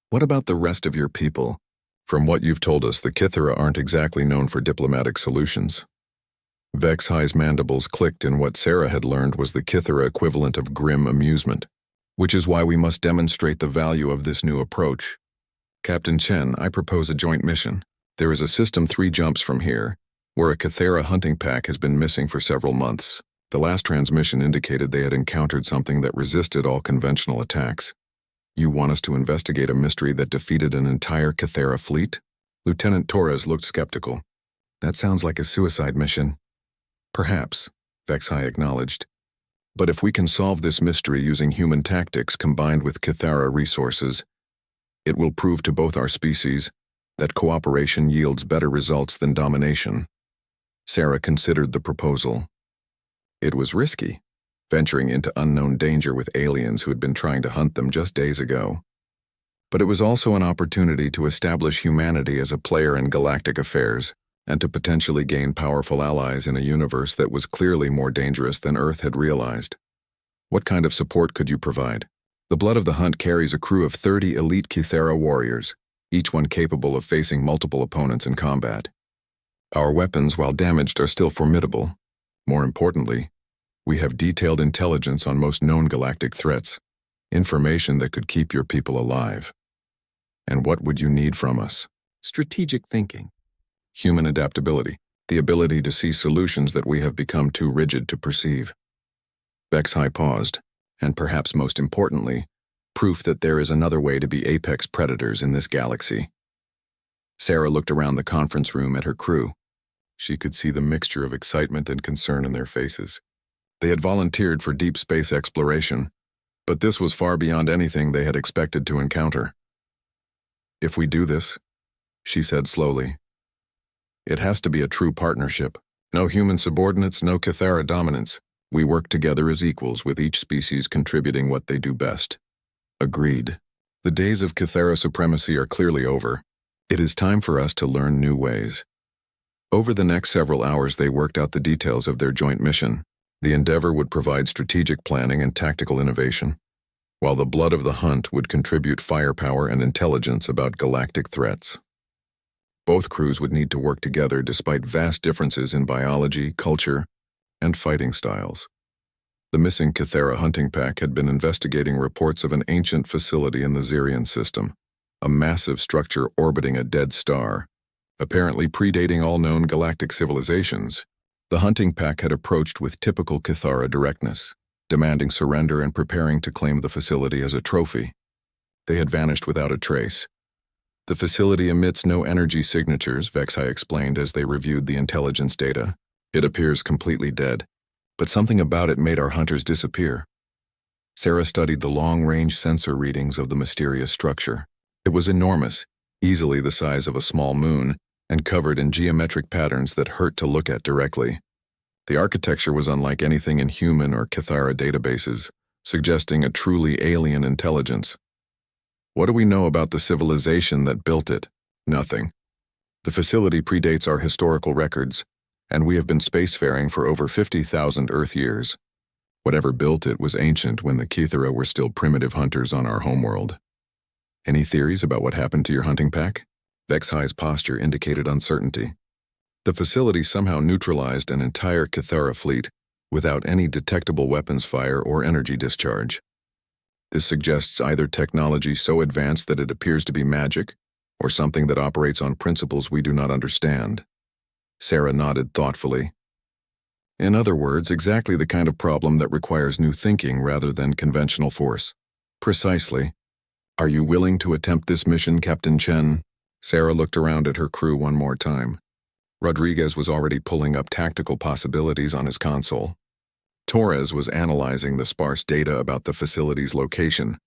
"What about the rest of your people? From what you've told us, the Kithara aren't exactly known for diplomatic solutions." Vexhai's mandibles clicked in what Sarah had learned was the Kithara equivalent of grim amusement. "Which is why we must demonstrate the value of this new approach. Captain Chen, I propose a joint mission. There is a System 3 jumps from here, where a Kithara hunting pack has been missing for several months. The last transmission indicated they had encountered something that resisted all conventional attacks. You want us to investigate a mystery that defeated an entire Kithara fleet?" Lieutenant Torres looked skeptical. "That sounds like a suicide mission." "Perhaps," Vexhai acknowledged. "But if we can solve this mystery using human tactics combined with Kithara resources, it will prove to both our species that cooperation yields better results than domination." Sarah considered the proposal. It was risky, venturing into unknown danger with aliens who had been trying to hunt them just days ago. But it was also an opportunity to establish humanity as a player in galactic affairs, and to potentially gain powerful allies in a universe that was clearly more dangerous than Earth had realized. "What kind of support could you provide?" "The Blood of the Hunt carries a crew of 30 elite Kithara warriors, each one capable of facing multiple opponents in combat. Our weapons, while damaged, are still formidable. More importantly, we have detailed intelligence on most known galactic threats, information that could keep your people alive. And what would you need from us? Strategic thinking, human adaptability, the ability to see solutions that we have become too rigid to perceive. Vexhai paused, and perhaps most importantly, proof that there is another way to be apex predators in this galaxy. Sarah looked around the conference room at her crew. She could see the mixture of excitement and concern in their faces. They had volunteered for deep space exploration, but this was far beyond anything they had expected to encounter. If we do this, she said slowly, it has to be a true partnership. No human subordinates, no Cathara dominance. We work together as equals, with each species contributing what they do best. Agreed. The days of Cathara supremacy are clearly over. It is time for us to learn new ways. Over the next several hours, they worked out the details of their joint mission. The Endeavor would provide strategic planning and tactical innovation, while the Blood of the Hunt would contribute firepower and intelligence about galactic threats. Both crews would need to work together despite vast differences in biology, culture, and fighting styles. The missing Cathara hunting pack had been investigating reports of an ancient facility in the Zirian system, a massive structure orbiting a dead star, apparently predating all known galactic civilizations. The hunting pack had approached with typical Cathara directness, demanding surrender and preparing to claim the facility as a trophy. They had vanished without a trace. The facility emits no energy signatures, Vexhai explained as they reviewed the intelligence data. It appears completely dead, but something about it made our hunters disappear. Sarah studied the long-range sensor readings of the mysterious structure. It was enormous, easily the size of a small moon, and covered in geometric patterns that hurt to look at directly. The architecture was unlike anything in human or Cathara databases, suggesting a truly alien intelligence. What do we know about the civilization that built it? Nothing. The facility predates our historical records, and we have been spacefaring for over 50,000 Earth years. Whatever built it was ancient when the Cathara were still primitive hunters on our homeworld. Any theories about what happened to your hunting pack? Vexhai's posture indicated uncertainty. The facility somehow neutralized an entire Cathara fleet without any detectable weapons fire or energy discharge. This suggests either technology so advanced that it appears to be magic, or something that operates on principles we do not understand. Sarah nodded thoughtfully. In other words, exactly the kind of problem that requires new thinking rather than conventional force. Precisely. Are you willing to attempt this mission, Captain Chen? Sarah looked around at her crew one more time. Rodriguez was already pulling up tactical possibilities on his console. Torres was analyzing the sparse data about the facility's location.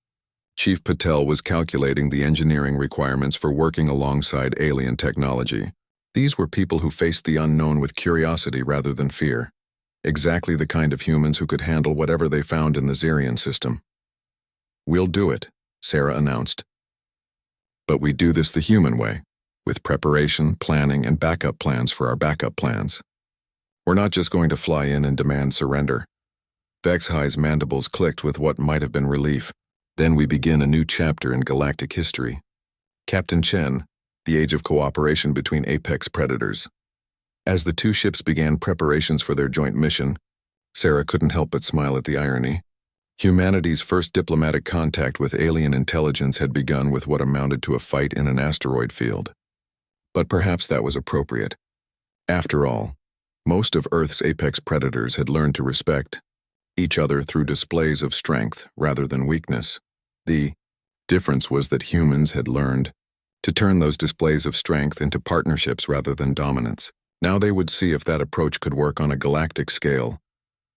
Chief Patel was calculating the engineering requirements for working alongside alien technology. These were people who faced the unknown with curiosity rather than fear. Exactly the kind of humans who could handle whatever they found in the Zirian system. We'll do it, Sarah announced. But we do this the human way, with preparation, planning, and backup plans for our backup plans. We're not just going to fly in and demand surrender. Vexhai's mandibles clicked with what might have been relief. Then we begin a new chapter in galactic history. Captain Chen, the age of cooperation between apex predators. As the two ships began preparations for their joint mission, Sarah couldn't help but smile at the irony. Humanity's first diplomatic contact with alien intelligence had begun with what amounted to a fight in an asteroid field. But perhaps that was appropriate. After all, most of Earth's apex predators had learned to respect each other through displays of strength rather than weakness. The difference was that humans had learned to turn those displays of strength into partnerships rather than dominance. Now they would see if that approach could work on a galactic scale,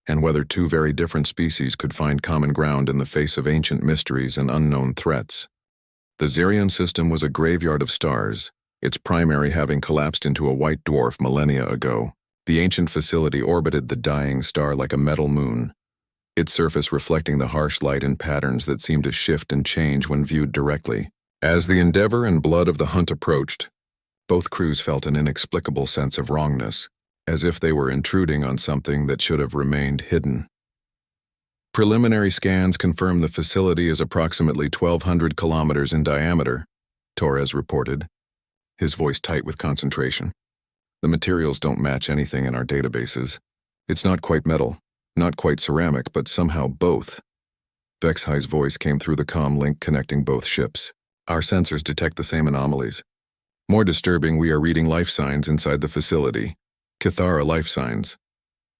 and whether two very different species could find common ground in the face of ancient mysteries and unknown threats. The Zirian system was a graveyard of stars, its primary having collapsed into a white dwarf millennia ago. The ancient facility orbited the dying star like a metal moon, its surface reflecting the harsh light and patterns that seemed to shift and change when viewed directly. As the Endeavor and Blood of the Hunt approached, both crews felt an inexplicable sense of wrongness, as if they were intruding on something that should have remained hidden. Preliminary scans confirm the facility is approximately 1,200 kilometers in diameter, Torres reported, his voice tight with concentration. The materials don't match anything in our databases. It's not quite metal, not quite ceramic, but somehow both. Vexhi's voice came through the comm link connecting both ships. Our sensors detect the same anomalies. More disturbing, we are reading life signs inside the facility. Kithara life signs.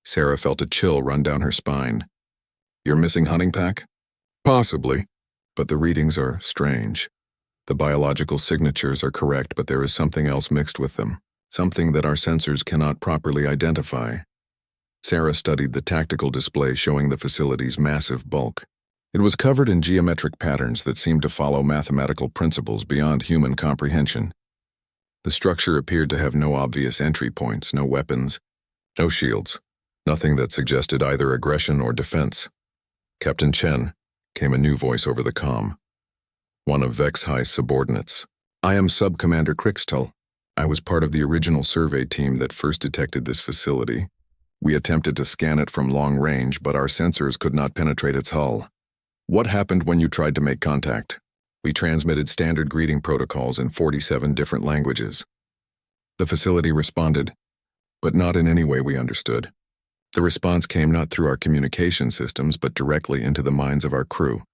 Sarah felt a chill run down her spine. You're missing hunting pack? Possibly, but the readings are strange. The biological signatures are correct, but there is something else mixed with them, something that our sensors cannot properly identify. Sarah studied the tactical display showing the facility's massive bulk. It was covered in geometric patterns that seemed to follow mathematical principles beyond human comprehension. The structure appeared to have no obvious entry points, no weapons, no shields, nothing that suggested either aggression or defense. Captain Chen, came a new voice over the comm. One of Vexhi's subordinates. I am Sub-Commander Crixtel. I was part of the original survey team that first detected this facility. We attempted to scan it from long range, but our sensors could not penetrate its hull. What happened when you tried to make contact? We transmitted standard greeting protocols in 47 different languages. The facility responded, but not in any way we understood. The response came not through our communication systems, but directly into the minds of our crew.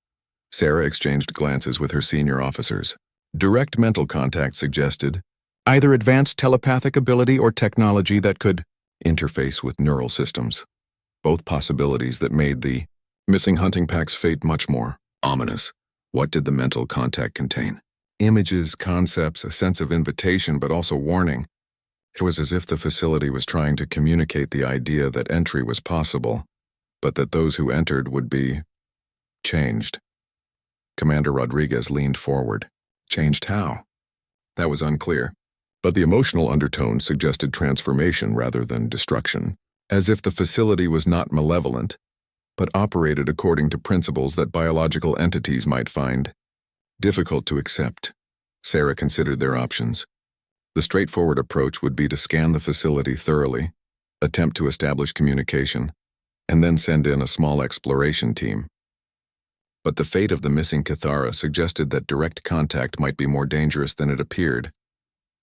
Sarah exchanged glances with her senior officers. Direct mental contact suggested either advanced telepathic ability or technology that could interface with neural systems. Both possibilities that made the missing hunting pack's fate much more ominous. What did the mental contact contain? Images, concepts, a sense of invitation, but also warning. It was as if the facility was trying to communicate the idea that entry was possible, but that those who entered would be changed. Commander Rodriguez leaned forward. Changed how? That was unclear, but the emotional undertone suggested transformation rather than destruction, as if the facility was not malevolent, but operated according to principles that biological entities might find difficult to accept. Sarah considered their options. The straightforward approach would be to scan the facility thoroughly, attempt to establish communication, and then send in a small exploration team. But the fate of the missing Kithara suggested that direct contact might be more dangerous than it appeared.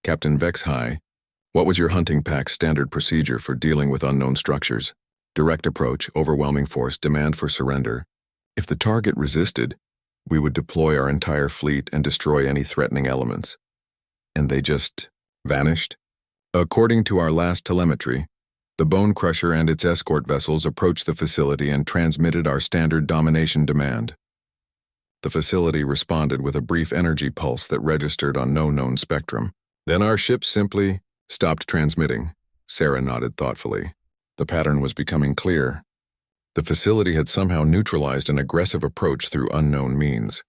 Captain Vexhi, what was your hunting pack's standard procedure for dealing with unknown structures? Direct approach, overwhelming force, demand for surrender. If the target resisted, we would deploy our entire fleet and destroy any threatening elements. And they just vanished? According to our last telemetry, the Bone Crusher and its escort vessels approached the facility and transmitted our standard domination demand. The facility responded with a brief energy pulse that registered on no known spectrum. Then our ships simply stopped transmitting. Sarah nodded thoughtfully. The pattern was becoming clear. The facility had somehow neutralized an aggressive approach through unknown means.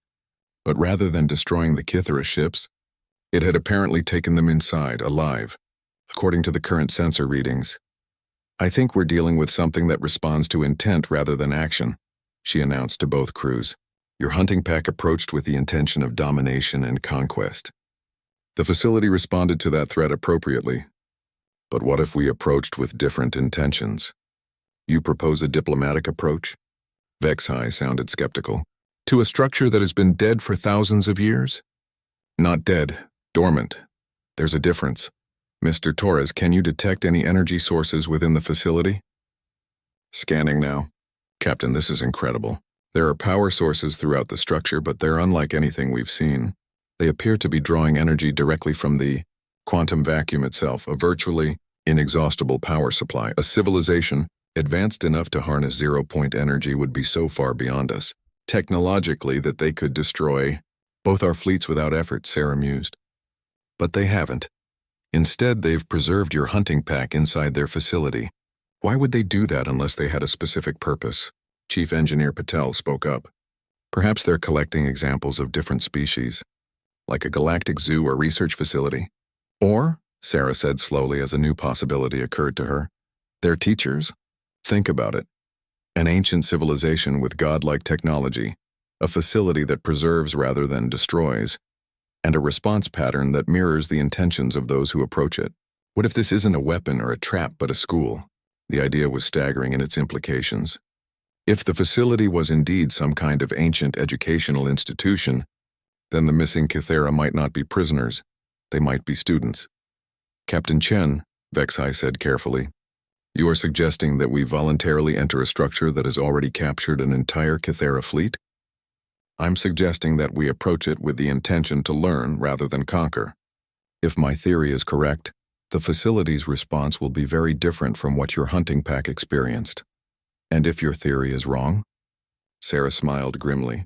But rather than destroying the Kithara ships, it had apparently taken them inside, alive, according to the current sensor readings. I think we're dealing with something that responds to intent rather than action, she announced to both crews. Your hunting pack approached with the intention of domination and conquest. The facility responded to that threat appropriately. But what if we approached with different intentions? You propose a diplomatic approach? Vexhi sounded skeptical. To a structure that has been dead for thousands of years? Not dead, dormant. There's a difference. Mr. Torres, can you detect any energy sources within the facility? Scanning now. Captain, this is incredible. There are power sources throughout the structure, but they're unlike anything we've seen. They appear to be drawing energy directly from the quantum vacuum itself, a virtually inexhaustible power supply. A civilization advanced enough to harness zero-point energy would be so far beyond us, technologically, that they could destroy both our fleets without effort, Sarah mused. But they haven't. Instead, they've preserved your hunting pack inside their facility. Why would they do that unless they had a specific purpose? Chief Engineer Patel spoke up. Perhaps they're collecting examples of different species, like a galactic zoo or research facility. Or, Sarah said slowly as a new possibility occurred to her, they're teachers? Think about it. An ancient civilization with godlike technology, a facility that preserves rather than destroys, and a response pattern that mirrors the intentions of those who approach it. What if this isn't a weapon or a trap but a school? The idea was staggering in its implications. If the facility was indeed some kind of ancient educational institution, then the missing Kithara might not be prisoners, they might be students. Captain Chen, Vexai said carefully. You are suggesting that we voluntarily enter a structure that has already captured an entire Kythera fleet? I'm suggesting that we approach it with the intention to learn rather than conquer. If my theory is correct, the facility's response will be very different from what your hunting pack experienced. And if your theory is wrong? Sarah smiled grimly.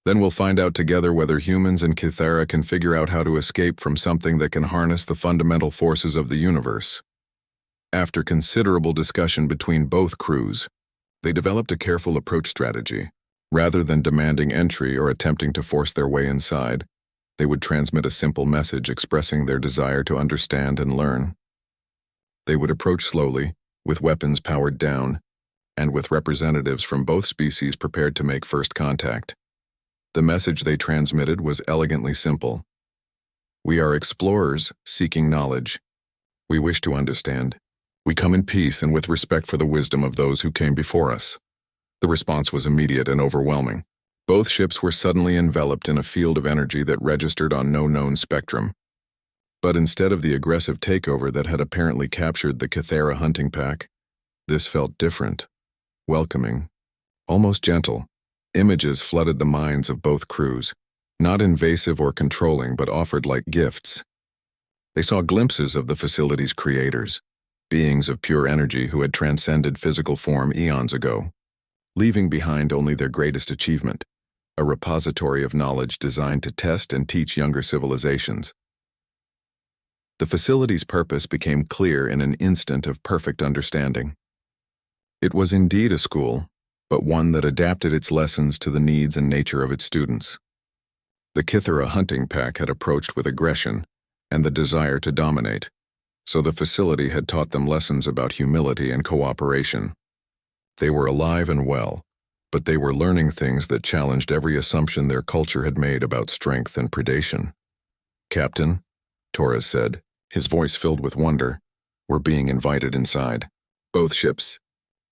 Then we'll find out together whether humans and Kythera can figure out how to escape from something that can harness the fundamental forces of the universe. After considerable discussion between both crews, they developed a careful approach strategy. Rather than demanding entry or attempting to force their way inside, they would transmit a simple message expressing their desire to understand and learn. They would approach slowly, with weapons powered down, and with representatives from both species prepared to make first contact. The message they transmitted was elegantly simple. We are explorers seeking knowledge. We wish to understand. We come in peace and with respect for the wisdom of those who came before us. The response was immediate and overwhelming. Both ships were suddenly enveloped in a field of energy that registered on no known spectrum. But instead of the aggressive takeover that had apparently captured the Kythera hunting pack, this felt different, welcoming, almost gentle. Images flooded the minds of both crews, not invasive or controlling but offered like gifts. They saw glimpses of the facility's creators, beings of pure energy who had transcended physical form eons ago, leaving behind only their greatest achievement, a repository of knowledge designed to test and teach younger civilizations. The facility's purpose became clear in an instant of perfect understanding. It was indeed a school, but one that adapted its lessons to the needs and nature of its students. The Kythera hunting pack had approached with aggression and the desire to dominate, so the facility had taught them lessons about humility and cooperation. They were alive and well, but they were learning things that challenged every assumption their culture had made about strength and predation. Captain, Torres said, his voice filled with wonder, we're being invited inside. Both ships.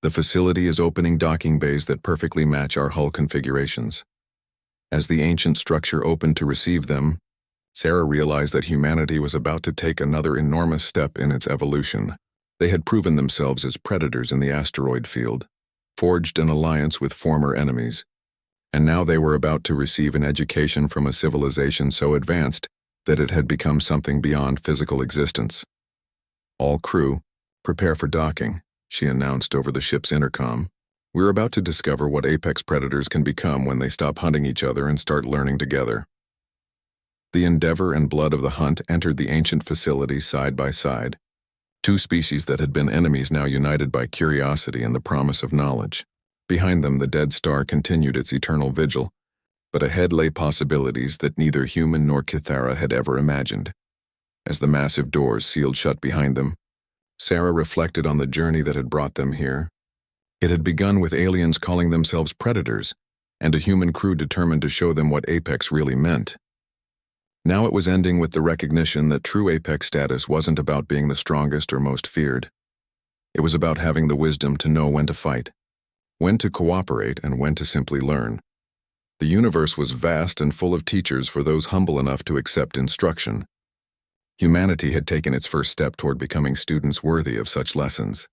The facility is opening docking bays that perfectly match our hull configurations. As the ancient structure opened to receive them, Sarah realized that humanity was about to take another enormous step in its evolution. They had proven themselves as predators in the asteroid field, forged an alliance with former enemies, and now they were about to receive an education from a civilization so advanced that it had become something beyond physical existence. All crew, prepare for docking, she announced over the ship's intercom. We're about to discover what apex predators can become when they stop hunting each other and start learning together. The endeavor and blood of the hunt entered the ancient facility side by side. Two species that had been enemies now united by curiosity and the promise of knowledge. Behind them, the dead star continued its eternal vigil, but ahead lay possibilities that neither human nor Kythera had ever imagined. As the massive doors sealed shut behind them, Sarah reflected on the journey that had brought them here. It had begun with aliens calling themselves predators, and a human crew determined to show them what apex really meant. Now it was ending with the recognition that true apex status wasn't about being the strongest or most feared. It was about having the wisdom to know when to fight, when to cooperate, and when to simply learn. The universe was vast and full of teachers for those humble enough to accept instruction. Humanity had taken its first step toward becoming students worthy of such lessons.